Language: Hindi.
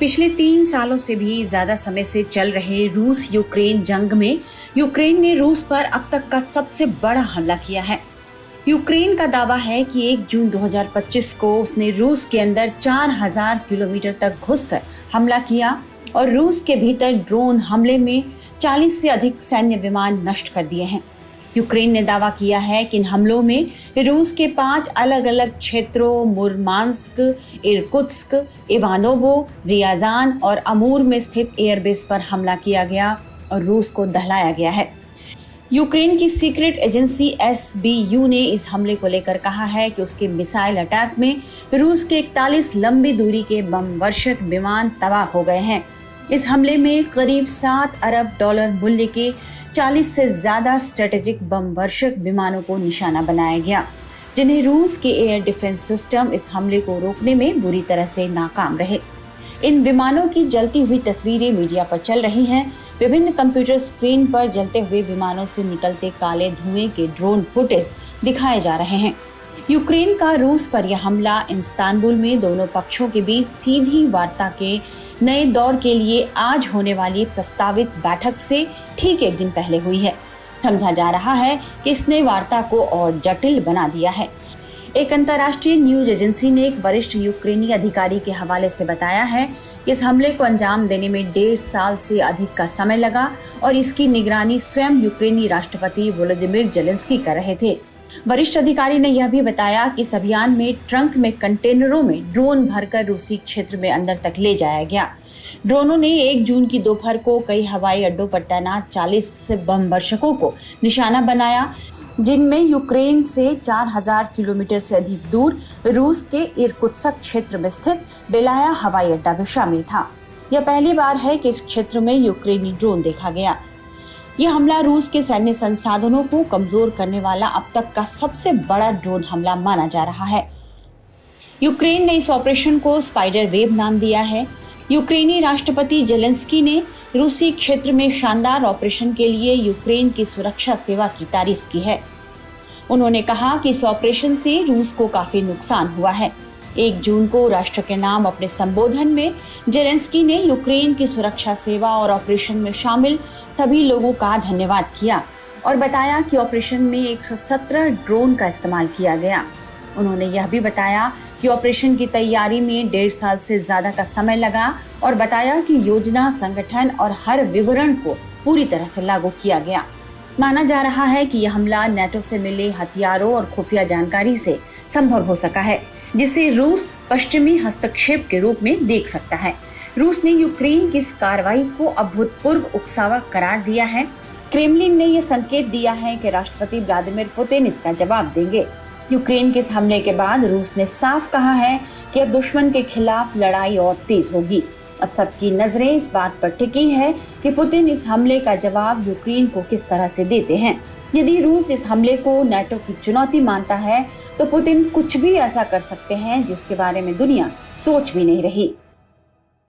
पिछले 3 सालों से भी ज्यादा समय से चल रहे रूस यूक्रेन जंग में यूक्रेन ने रूस पर अब तक का सबसे बड़ा हमला किया है। यूक्रेन का दावा है कि 1 जून 2025 को उसने रूस के अंदर 4000 किलोमीटर तक घुसकर हमला किया और रूस के भीतर ड्रोन हमले में 40 से अधिक सैन्य विमान नष्ट कर दिए हैं। यूक्रेन ने दावा किया है कि इन हमलों में रूस के 5 अलग अलग क्षेत्रों मुर्मांस्क, इरकुत्स्क, इवानोवो, रियाजान और अमूर में स्थित एयरबेस पर हमला किया गया और रूस को दहलाया गया है। यूक्रेन की सीक्रेट एजेंसी SBU ने इस हमले को लेकर कहा है कि उसके मिसाइल अटैक में रूस के 41 लंबी दूरी के बम वर्षक विमान तबाह हो गए हैं। इस हमले में करीब $7 अरब मूल्य के 40 से ज्यादा स्ट्रेटेजिक बम वर्षक विमानों को निशाना बनाया गया, जिन्हें रूस के एयर डिफेंस सिस्टम इस हमले को रोकने में बुरी तरह से नाकाम रहे। इन विमानों की जलती हुई तस्वीरें मीडिया पर चल रही हैं। विभिन्न कंप्यूटर स्क्रीन पर जलते हुए विमानों से निकलते काले धुएं के ड्रोन फुटेज दिखाए जा रहे हैं। यूक्रेन का रूस पर यह हमला इस्तांबुल में दोनों पक्षों के बीच सीधी वार्ता के नए दौर के लिए आज होने वाली प्रस्तावित बैठक से ठीक 1 दिन पहले हुई है। समझा जा रहा है कि इसने वार्ता को और जटिल बना दिया है। एक अंतर्राष्ट्रीय न्यूज एजेंसी ने एक वरिष्ठ यूक्रेनी अधिकारी के हवाले से बताया है कि इस हमले को अंजाम देने में 1.5 साल से अधिक का समय लगा और इसकी निगरानी स्वयं यूक्रेनी राष्ट्रपति वोलोदिमीर जेलेंस्की कर रहे थे। वरिष्ठ अधिकारी ने यह भी बताया कि इस अभियान में ट्रंक में कंटेनरों में ड्रोन भरकर रूसी क्षेत्र में अंदर तक ले जाया गया। ड्रोनों ने 1 जून की दोपहर को कई हवाई अड्डों पर तैनात 40 बम वर्षकों को निशाना बनाया, जिनमें यूक्रेन से 4000 किलोमीटर से अधिक दूर रूस के इरकुत्स्क क्षेत्र में स्थित बेलाया हवाई अड्डा भी शामिल था। यह पहली बार है कि इस क्षेत्र में यूक्रेनी ड्रोन देखा गया। यह हमला रूस के सैन्य संसाधनों को कमजोर करने वाला अब तक का सबसे बड़ा ड्रोन हमला माना जा रहा है। यूक्रेन ने इस ऑपरेशन को स्पाइडर वेव नाम दिया है। यूक्रेनी राष्ट्रपति जेलेंस्की ने रूसी क्षेत्र में शानदार ऑपरेशन के लिए यूक्रेन की सुरक्षा सेवा की तारीफ की है। उन्होंने कहा कि इस ऑपरेशन से रूस को काफी नुकसान हुआ है। 1 जून को राष्ट्र के नाम अपने संबोधन में जेलेंस्की ने यूक्रेन की सुरक्षा सेवा और ऑपरेशन में शामिल सभी लोगों का धन्यवाद किया और बताया कि ऑपरेशन में 117 ड्रोन का इस्तेमाल किया गया। उन्होंने यह भी बताया कि ऑपरेशन की तैयारी में 1.5 साल से ज्यादा का समय लगा और बताया कि योजना, संगठन और हर विवरण को पूरी तरह से लागू किया गया। माना जा रहा है कि यह हमला नेटो से मिले हथियारों और खुफिया जानकारी से संभव हो सका है, जिसे रूस पश्चिमी हस्तक्षेप के रूप में देख सकता है। रूस ने यूक्रेन की इस कार्रवाई को अभूतपूर्व उकसावा करार दिया है। क्रेमलिन ने यह संकेत दिया है कि राष्ट्रपति व्लादिमीर पुतिन इसका जवाब देंगे। यूक्रेन के इस हमले के बाद रूस ने साफ कहा है कि अब दुश्मन के खिलाफ लड़ाई और तेज होगी। अब सबकी नजरें इस बात पर टिकी है कि पुतिन इस हमले का जवाब यूक्रेन को किस तरह से देते हैं। यदि रूस इस हमले को नाटो की चुनौती मानता है तो पुतिन कुछ भी ऐसा कर सकते हैं जिसके बारे में दुनिया सोच भी नहीं रही।